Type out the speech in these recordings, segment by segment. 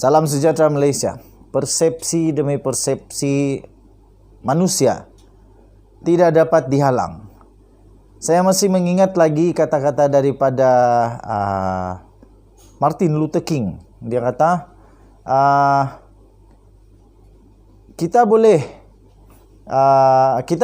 Salam sejahtera Malaysia. Persepsi demi persepsi manusia tidak dapat dihalang. Saya masih mengingat lagi kata-kata daripada Martin Luther King. Dia kata, kita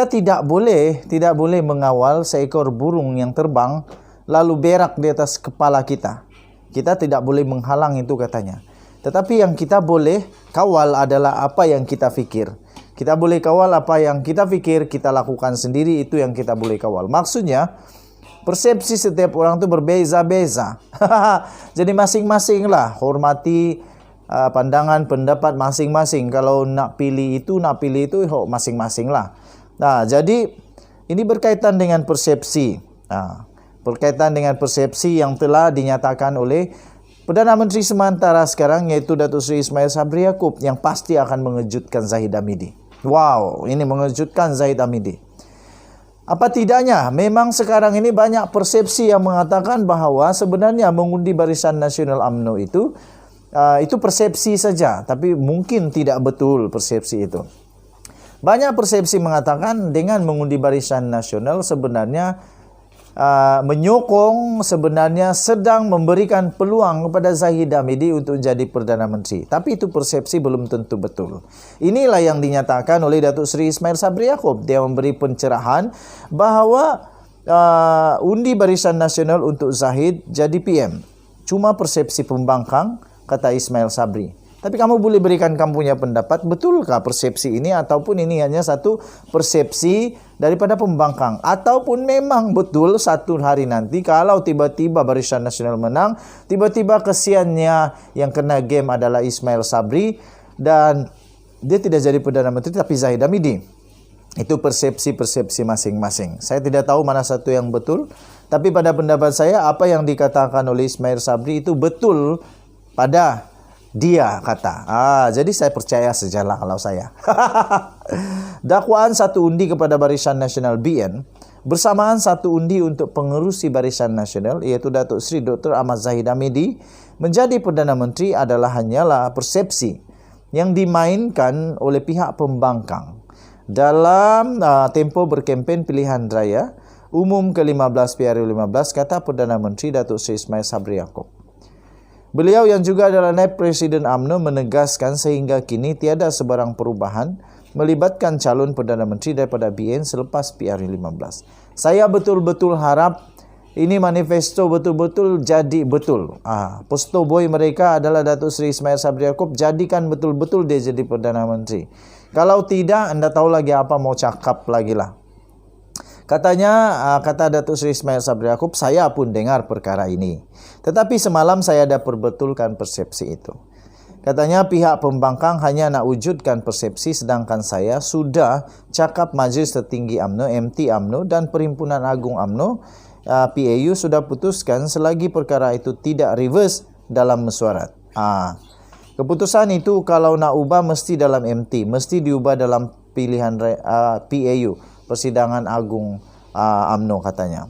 tidak boleh mengawal seekor burung yang terbang lalu berak di atas kepala kita. Kita tidak boleh menghalang itu katanya. Tetapi yang kita boleh kawal adalah apa yang kita fikir. Kita boleh kawal apa yang kita fikir, kita lakukan sendiri, itu yang kita boleh kawal. Maksudnya, persepsi setiap orang itu berbeza-beza. Jadi masing-masing lah, hormati pandangan, pendapat masing-masing. Kalau nak pilih itu masing-masing lah. Nah, jadi ini berkaitan dengan persepsi. Berkaitan dengan persepsi yang telah dinyatakan oleh Perdana Menteri sementara sekarang, yaitu Datuk Seri Ismail Sabri Yaakob, yang pasti akan mengejutkan Zahid Hamidi. Wow, ini mengejutkan Zahid Hamidi. Apa tidaknya, memang sekarang ini banyak persepsi yang mengatakan bahawa sebenarnya mengundi Barisan Nasional UMNO itu persepsi saja, tapi mungkin tidak betul persepsi itu. Banyak persepsi mengatakan dengan mengundi Barisan Nasional sebenarnya menyokong, sebenarnya sedang memberikan peluang kepada Zahid Hamidi untuk jadi Perdana Menteri. Tapi itu persepsi belum tentu betul. Inilah yang dinyatakan oleh Datuk Seri Ismail Sabri Yaakob. Dia memberi pencerahan bahawa undi Barisan Nasional untuk Zahid jadi PM cuma persepsi pembangkang, kata Ismail Sabri. Tapi kamu boleh berikan kamu punya pendapat, betulkah persepsi ini ataupun ini hanya satu persepsi daripada pembangkang, ataupun memang betul satu hari nanti kalau tiba-tiba Barisan Nasional menang, tiba-tiba kesiannya yang kena game adalah Ismail Sabri dan dia tidak jadi Perdana Menteri tapi Zahid Hamidi. Itu persepsi-persepsi masing-masing. Saya tidak tahu mana satu yang betul, tapi pada pendapat saya apa yang dikatakan oleh Ismail Sabri itu betul pada dia kata. Jadi saya percaya sajalah kalau saya. Dakwaan satu undi kepada Barisan Nasional BN bersamaan satu undi untuk pengerusi Barisan Nasional, yaitu Datuk Seri Dr. Ahmad Zahid Hamidi menjadi Perdana Menteri adalah hanyalah persepsi yang dimainkan oleh pihak pembangkang dalam tempoh berkempen pilihan raya umum ke-15 PRU15, kata Perdana Menteri Datuk Seri Ismail Sabri Yaakob. Beliau yang juga adalah Naib Presiden UMNO menegaskan sehingga kini tiada sebarang perubahan melibatkan calon Perdana Menteri daripada BN selepas PRU15. Saya betul-betul harap ini manifesto betul-betul jadi betul. Poster boy mereka adalah Datuk Seri Ismail Sabri Yaakob, jadikan betul-betul dia jadi Perdana Menteri. Kalau tidak, anda tahu lagi apa mau cakap lagi lah. Katanya, kata Datuk Seri Ismail Sabri Yaakob, saya pun dengar perkara ini. Tetapi semalam saya ada perbetulkan persepsi itu. Katanya pihak pembangkang hanya nak wujudkan persepsi, sedangkan saya sudah cakap Majlis Tertinggi UMNO, MT UMNO dan Perhimpunan Agung UMNO, PAU sudah putuskan selagi perkara itu tidak reverse dalam mesyuarat. Keputusan itu kalau nak ubah mesti dalam MT, mesti diubah dalam pilihan PAU, Persidangan Agung UMNO katanya.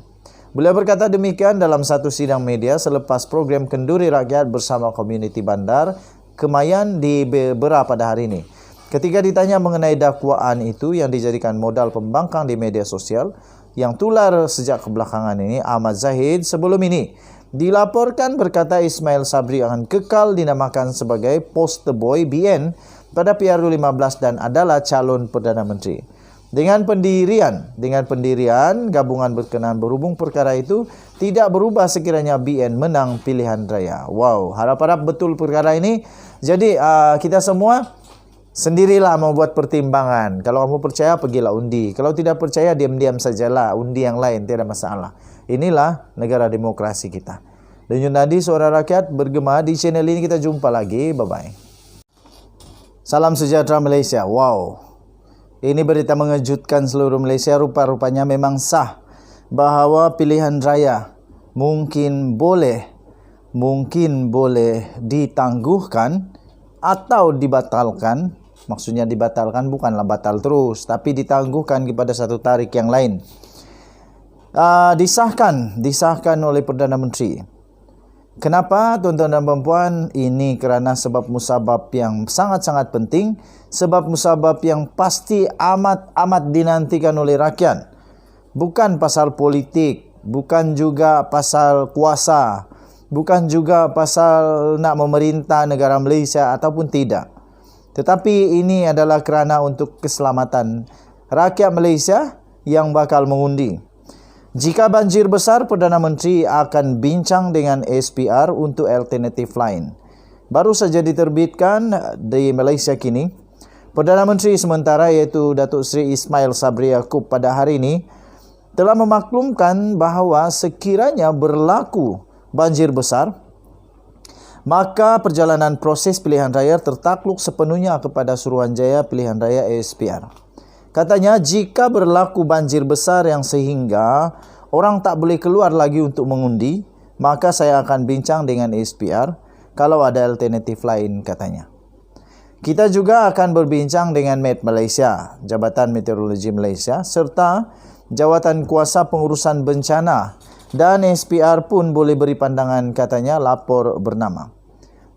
Beliau berkata demikian dalam satu sidang media selepas program Kenduri Rakyat bersama Komuniti Bandar Kemayan di Beberapa pada hari ini. Ketika ditanya mengenai dakwaan itu yang dijadikan modal pembangkang di media sosial yang tular sejak kebelakangan ini, Ahmad Zahid sebelum ini dilaporkan berkata Ismail Sabri akan kekal dinamakan sebagai poster boy BN pada PRU15 dan adalah calon Perdana Menteri. Dengan pendirian gabungan berkenaan berhubung perkara itu tidak berubah sekiranya BN menang pilihan raya. Wow, harap-harap betul perkara ini. Jadi kita semua sendirilah membuat pertimbangan. Kalau kamu percaya, pergilah undi. Kalau tidak percaya, diam-diam sajalah, undi yang lain, tidak masalah. Inilah negara demokrasi kita. Denyut nadi suara rakyat bergema di channel ini. Kita jumpa lagi. Bye-bye. Salam sejahtera Malaysia. Wow, ini berita mengejutkan seluruh Malaysia. Rupa-rupanya memang sah bahawa pilihan raya mungkin boleh ditangguhkan atau dibatalkan. Maksudnya dibatalkan bukanlah batal terus, tapi ditangguhkan kepada satu tarikh yang lain. Disahkan oleh Perdana Menteri. Kenapa tuan-tuan dan puan-puan? Ini kerana sebab musabab yang sangat-sangat penting, sebab musabab yang pasti amat dinantikan oleh rakyat. Bukan pasal politik, bukan juga pasal kuasa, bukan juga pasal nak memerintah negara Malaysia ataupun tidak. Tetapi ini adalah kerana untuk keselamatan rakyat Malaysia yang bakal mengundi. Jika banjir besar, Perdana Menteri akan bincang dengan SPR untuk alternatif lain. Baru saja diterbitkan di Malaysia kini, Perdana Menteri sementara iaitu Datuk Seri Ismail Sabri Yaakob pada hari ini telah memaklumkan bahawa sekiranya berlaku banjir besar, maka perjalanan proses pilihan raya tertakluk sepenuhnya kepada Suruhanjaya Pilihan Raya SPR. Katanya, jika berlaku banjir besar yang sehingga orang tak boleh keluar lagi untuk mengundi, maka saya akan bincang dengan SPR kalau ada alternatif lain, katanya. Kita juga akan berbincang dengan MET Malaysia, Jabatan Meteorologi Malaysia, serta Jawatan Kuasa Pengurusan Bencana, dan SPR pun boleh beri pandangan, katanya, lapor bernama.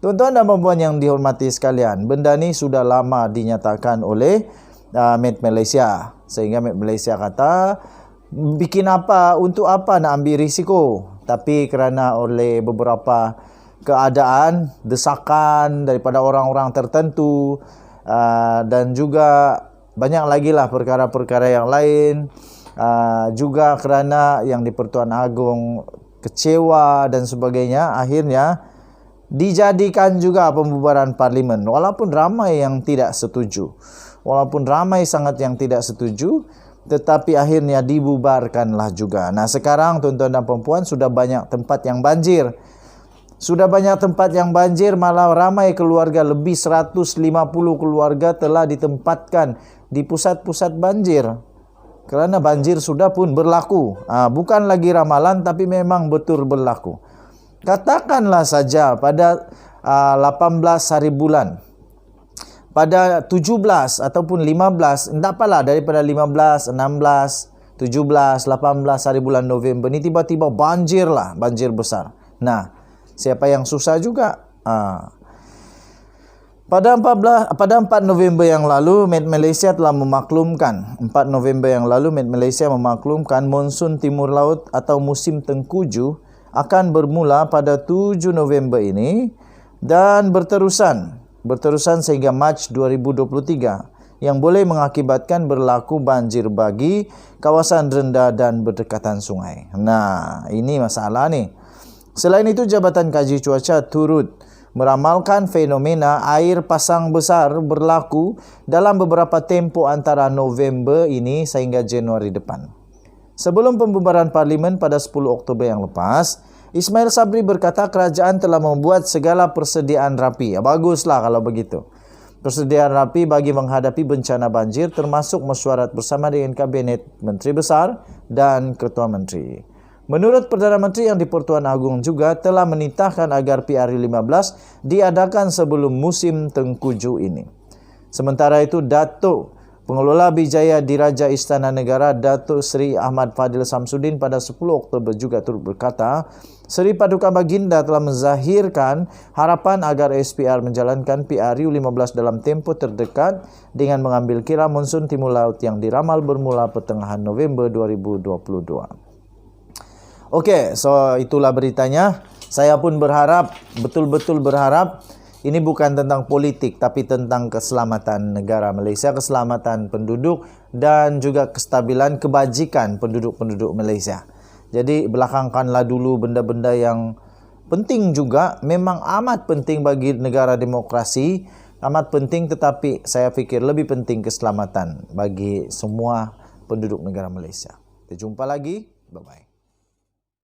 Tuan-tuan dan puan-puan yang dihormati sekalian, benda ni sudah lama dinyatakan oleh MET Malaysia, sehingga MET Malaysia kata bikin apa, untuk apa nak ambil risiko, tapi kerana oleh beberapa keadaan, desakan daripada orang-orang tertentu, dan juga banyak lagi lah perkara-perkara yang lain, juga kerana yang di-Pertuan Agong kecewa dan sebagainya, akhirnya dijadikan juga pembubaran parlimen, walaupun ramai yang tidak setuju. Walaupun ramai sangat yang tidak setuju, tetapi akhirnya dibubarkanlah juga. Nah, sekarang tuan-tuan dan puan-puan sudah banyak tempat yang banjir. Sudah banyak tempat yang banjir, malah ramai keluarga, lebih 150 keluarga telah ditempatkan di pusat-pusat banjir. Kerana banjir sudah pun berlaku. Bukan lagi ramalan, tapi memang betul berlaku. Katakanlah saja pada 18 hari bulan, pada 17 ataupun 15, tak apalah, daripada 15, 16, 17, 18 hari bulan November ni tiba-tiba banjir lah, banjir besar. Nah, siapa yang susah juga? Pada 4 November yang lalu, MET Malaysia telah memaklumkan, 4 November yang lalu MET Malaysia memaklumkan monsun timur laut atau musim tengkujuh akan bermula pada 7 November ini dan berterusan sehingga Mac 2023 yang boleh mengakibatkan berlaku banjir bagi kawasan rendah dan berdekatan sungai. Nah, ini masalah ni. Selain itu, Jabatan Kaji Cuaca turut meramalkan fenomena air pasang besar berlaku dalam beberapa tempoh antara November ini sehingga Januari depan. Sebelum pembubaran parlimen pada 10 Oktober yang lepas, Ismail Sabri berkata kerajaan telah membuat segala persediaan rapi. Baguslah kalau begitu. Persediaan rapi bagi menghadapi bencana banjir termasuk mesyuarat bersama dengan Kabinet Menteri Besar dan Ketua Menteri. Menurut Perdana Menteri yang di-Pertuan Agong juga telah menitahkan agar PRU15 diadakan sebelum musim tengkujuh ini. Sementara itu, Datuk Pengelola Bijaya Diraja Istana Negara Datuk Seri Ahmad Fadil Samsudin pada 10 Oktober juga turut berkata, Seri Paduka Baginda telah menzahirkan harapan agar SPR menjalankan PRU15 dalam tempoh terdekat dengan mengambil kira monsun timur laut yang diramal bermula pertengahan November 2022. Okey, so itulah beritanya. Saya pun berharap, betul-betul berharap, ini bukan tentang politik, tapi tentang keselamatan negara Malaysia, keselamatan penduduk dan juga kestabilan kebajikan penduduk-penduduk Malaysia. Jadi belakangkanlah dulu benda-benda yang penting juga, memang amat penting bagi negara demokrasi, amat penting, tetapi saya fikir lebih penting keselamatan bagi semua penduduk negara Malaysia. Kita jumpa lagi, bye-bye.